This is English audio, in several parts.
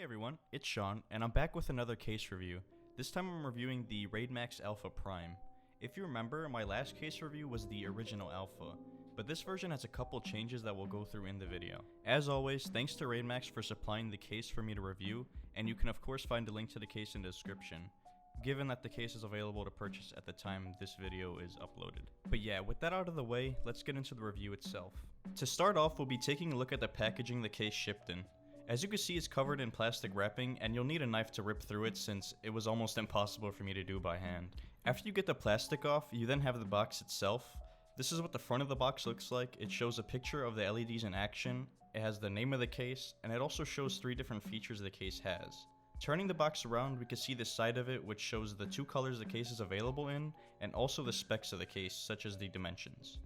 everyone, it's Sean, and I'm back with another case review. This time I'm reviewing the Raidmax Alpha Prime. If you remember, my last case review was the original Alpha, but this version has a couple changes that we'll go through in the video. As always, thanks to Raidmax for supplying the case for me to review, and you can of course find a link to the case in the description, given that the case is available to purchase at the time this video is uploaded. But yeah, with that out of the way, let's get into the review itself. To start off, we'll be taking a look at the packaging the case shipped in. As you can see, it's covered in plastic wrapping, and you'll need a knife to rip through it since it was almost impossible for me to do by hand. After you get the plastic off, you then have the box itself. This is what the front of the box looks like. It shows a picture of the LEDs in action, it has the name of the case, and it also shows 3 different features the case has. Turning the box around, we can see the side of it, which shows the 2 colors the case is available in, and also the specs of the case, such as the dimensions.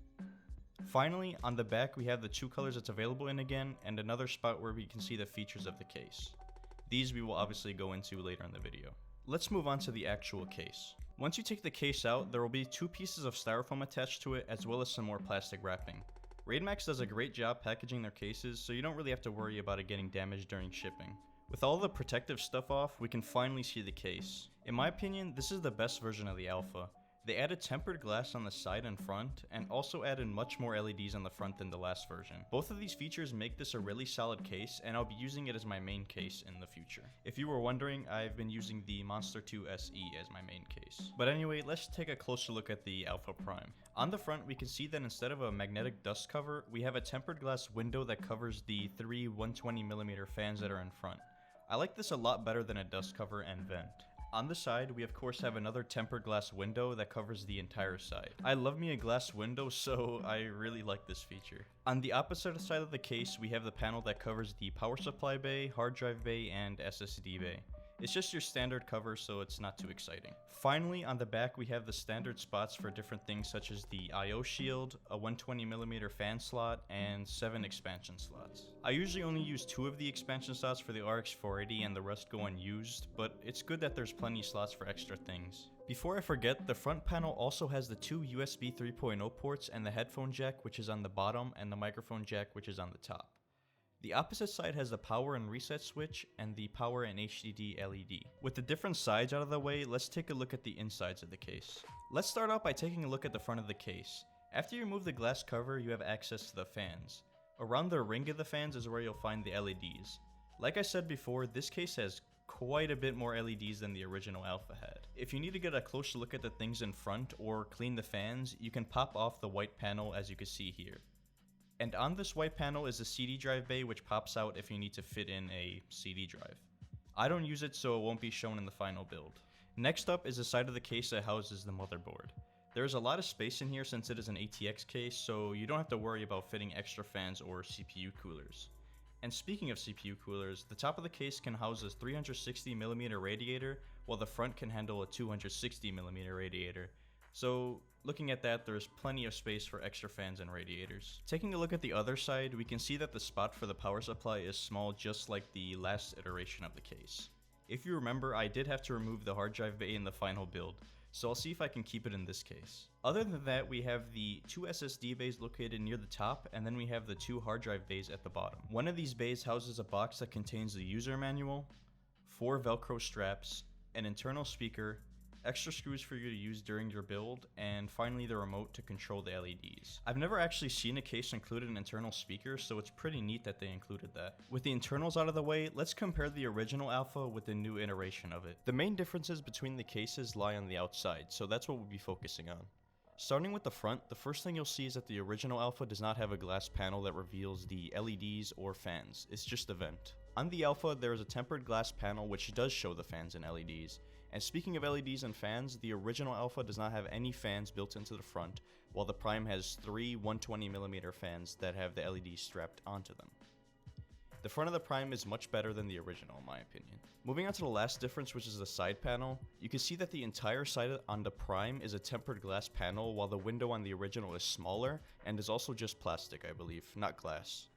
Finally, on the back we have the 2 colors it's available in again, and another spot where we can see the features of the case. These we will obviously go into later in the video. Let's move on to the actual case. Once you take the case out, there will be 2 pieces of styrofoam attached to it, as well as some more plastic wrapping. Raidmax does a great job packaging their cases, so you don't really have to worry about it getting damaged during shipping. With all the protective stuff off, we can finally see the case. In my opinion, this is the best version of the Alpha. They added tempered glass on the side and front, and also added much more LEDs on the front than the last version. Both of these features make this a really solid case, and I'll be using it as my main case in the future. If you were wondering, I've been using the Monster 2 SE as my main case. But anyway, let's take a closer look at the Alpha Prime. On the front, we can see that instead of a magnetic dust cover, we have a tempered glass window that covers the 3 120mm fans that are in front. I like this a lot better than a dust cover and vent. On the side, we of course have another tempered glass window that covers the entire side. I love me a glass window, so I really like this feature. On the opposite side of the case, we have the panel that covers the power supply bay, hard drive bay, and SSD bay. It's just your standard cover, so it's not too exciting. Finally, on the back we have the standard spots for different things such as the I/O shield, a 120mm fan slot, and 7 expansion slots. I usually only use 2 of the expansion slots for the RX 480 and the rest go unused, but it's good that there's plenty of slots for extra things. Before I forget, the front panel also has the 2 USB 3.0 ports and the headphone jack, which is on the bottom, and the microphone jack, which is on the top. The opposite side has the power and reset switch and the power and HDD LED. With the different sides out of the way, let's take a look at the insides of the case. Let's start out by taking a look at the front of the case. After you remove the glass cover, you have access to the fans. Around the ring of the fans is where you'll find the LEDs. Like I said before, this case has quite a bit more LEDs than the original Alpha had. If you need to get a closer look at the things in front or clean the fans, you can pop off the white panel as you can see here. And on this white panel is a CD drive bay which pops out if you need to fit in a CD drive. I don't use it, so it won't be shown in the final build. Next up is the side of the case that houses the motherboard. There is a lot of space in here since it is an ATX case, so you don't have to worry about fitting extra fans or CPU coolers. And speaking of CPU coolers, the top of the case can house a 360mm radiator, while the front can handle a 260mm radiator. So looking at that, there's plenty of space for extra fans and radiators. Taking a look at the other side, we can see that the spot for the power supply is small, just like the last iteration of the case. If you remember, I did have to remove the hard drive bay in the final build, so I'll see if I can keep it in this case. Other than that, we have the 2 SSD bays located near the top, and then we have the 2 hard drive bays at the bottom. One of these bays houses a box that contains the user manual, 4 Velcro straps, an internal speaker, extra screws for you to use during your build, and finally the remote to control the LEDs. I've never actually seen a case include an internal speaker, so it's pretty neat that they included that. With the internals out of the way, let's compare the original Alpha with the new iteration of it. The main differences between the cases lie on the outside, so that's what we'll be focusing on. Starting with the front, the first thing you'll see is that the original Alpha does not have a glass panel that reveals the LEDs or fans, it's just a vent. On the Alpha, there is a tempered glass panel which does show the fans and LEDs. And speaking of LEDs and fans, the original Alpha does not have any fans built into the front, while the Prime has 3 120mm fans that have the LEDs strapped onto them. The front of the Prime is much better than the original in my opinion. Moving on to the last difference, which is the side panel, you can see that the entire side on the Prime is a tempered glass panel, while the window on the original is smaller and is also just plastic, I believe, not glass.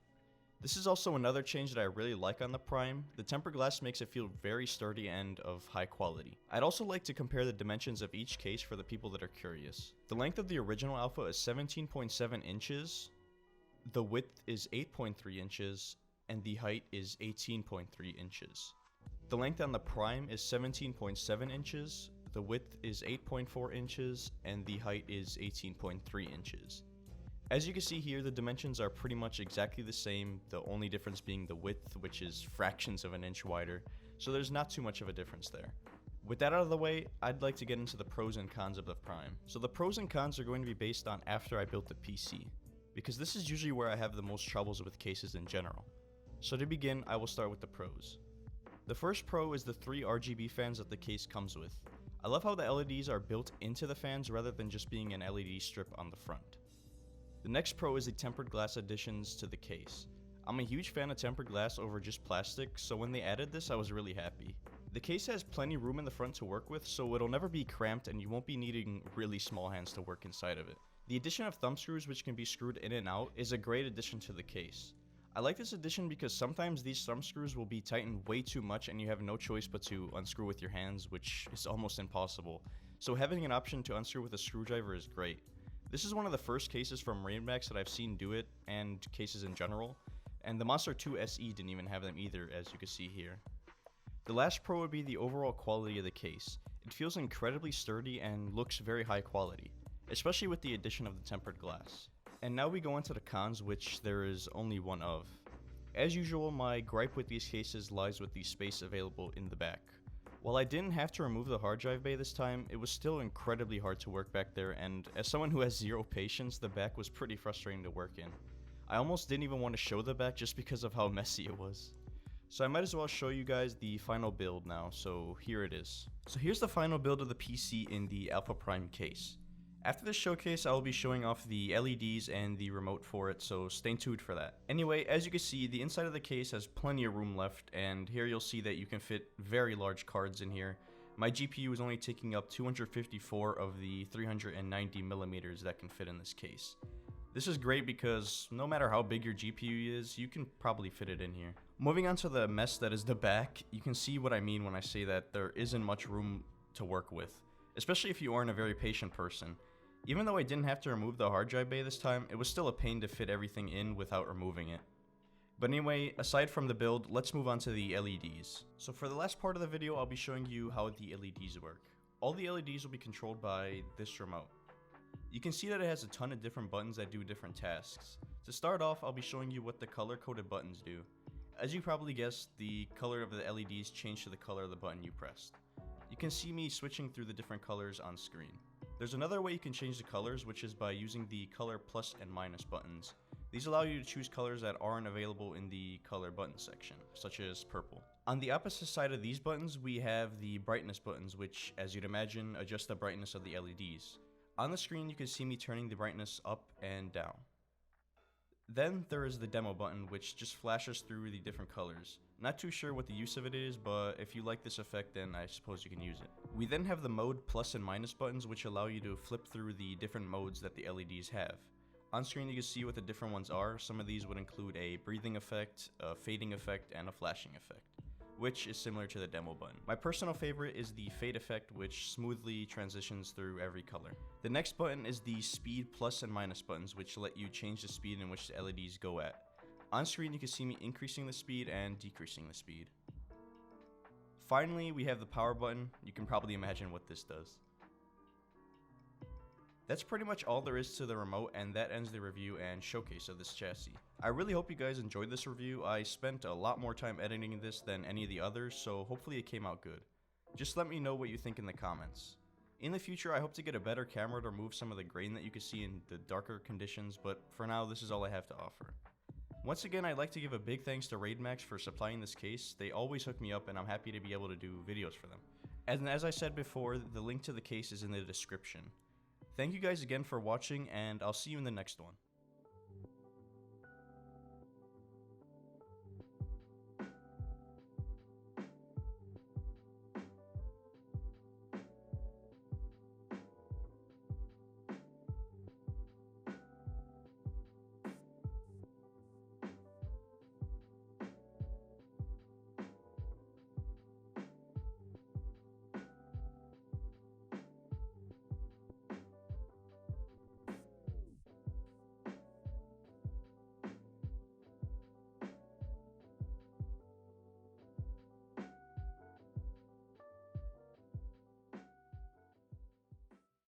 This is also another change that I really like on the Prime. The tempered glass makes it feel very sturdy and of high quality. I'd also like to compare the dimensions of each case for the people that are curious. The length of the original Alpha is 17.7 inches, the width is 8.3 inches, and the height is 18.3 inches. The length on the Prime is 17.7 inches, the width is 8.4 inches, and the height is 18.3 inches. As you can see here, the dimensions are pretty much exactly the same, the only difference being the width, which is fractions of an inch wider, so there's not too much of a difference there. With that out of the way, I'd like to get into the pros and cons of the Prime. So the pros and cons are going to be based on after I built the PC, because this is usually where I have the most troubles with cases in general. So to begin, I will start with the pros. The first pro is the 3 RGB fans that the case comes with. I love how the LEDs are built into the fans rather than just being an LED strip on the front. The next pro is the tempered glass additions to the case. I'm a huge fan of tempered glass over just plastic, so when they added this I was really happy. The case has plenty room in the front to work with, so it'll never be cramped and you won't be needing really small hands to work inside of it. The addition of thumb screws, which can be screwed in and out, is a great addition to the case. I like this addition because sometimes these thumb screws will be tightened way too much and you have no choice but to unscrew with your hands, which is almost impossible. So having an option to unscrew with a screwdriver is great. This is one of the first cases from Raidmax that I've seen do it, and cases in general, and the Monster 2 SE didn't even have them either, as you can see here. The last pro would be the overall quality of the case. It feels incredibly sturdy and looks very high quality, especially with the addition of the tempered glass. And now we go into the cons, which there is only one of. As usual, my gripe with these cases lies with the space available in the back. While I didn't have to remove the hard drive bay this time, it was still incredibly hard to work back there, and as someone who has zero patience, the back was pretty frustrating to work in. I almost didn't even want to show the back just because of how messy it was. So I might as well show you guys the final build now, so here it is. So here's the final build of the PC in the Alpha Prime case. After this showcase, I will be showing off the LEDs and the remote for it, so stay tuned for that. Anyway, as you can see, the inside of the case has plenty of room left, and here you'll see that you can fit very large cards in here. My GPU is only taking up 254 of the 390 millimeters that can fit in this case. This is great because no matter how big your GPU is, you can probably fit it in here. Moving on to the mess that is the back, you can see what I mean when I say that there isn't much room to work with, especially if you aren't a very patient person. Even though I didn't have to remove the hard drive bay this time, it was still a pain to fit everything in without removing it. But anyway, aside from the build, let's move on to the LEDs. So for the last part of the video, I'll be showing you how the LEDs work. All the LEDs will be controlled by this remote. You can see that it has a ton of different buttons that do different tasks. To start off, I'll be showing you what the color-coded buttons do. As you probably guessed, the color of the LEDs change to the color of the button you pressed. You can see me switching through the different colors on screen. There's another way you can change the colors, which is by using the color plus and minus buttons. These allow you to choose colors that aren't available in the color button section, such as purple. On the opposite side of these buttons, we have the brightness buttons, which, as you'd imagine, adjust the brightness of the LEDs. On the screen, you can see me turning the brightness up and down. Then there is the demo button, which just flashes through the different colors. Not too sure what the use of it is, but if you like this effect, then I suppose you can use it. We then have the mode plus and minus buttons, which allow you to flip through the different modes that the LEDs have. On screen you can see what the different ones are. Some of these would include a breathing effect, a fading effect, and a flashing effect, which is similar to the demo button. My personal favorite is the fade effect, which smoothly transitions through every color. The next button is the speed plus and minus buttons, which let you change the speed in which the LEDs go at. On screen you can see me increasing the speed and decreasing the speed. Finally, we have the power button. You can probably imagine what this does. That's pretty much all there is to the remote, and that ends the review and showcase of this chassis. I really hope you guys enjoyed this review. I spent a lot more time editing this than any of the others, so hopefully it came out good. Just let me know what you think in the comments. In the future, I hope to get a better camera to remove some of the grain that you can see in the darker conditions, but for now, this is all I have to offer. Once again, I'd like to give a big thanks to Raidmax for supplying this case. They always hook me up, and I'm happy to be able to do videos for them. And as I said before, the link to the case is in the description. Thank you guys again for watching, and I'll see you in the next one.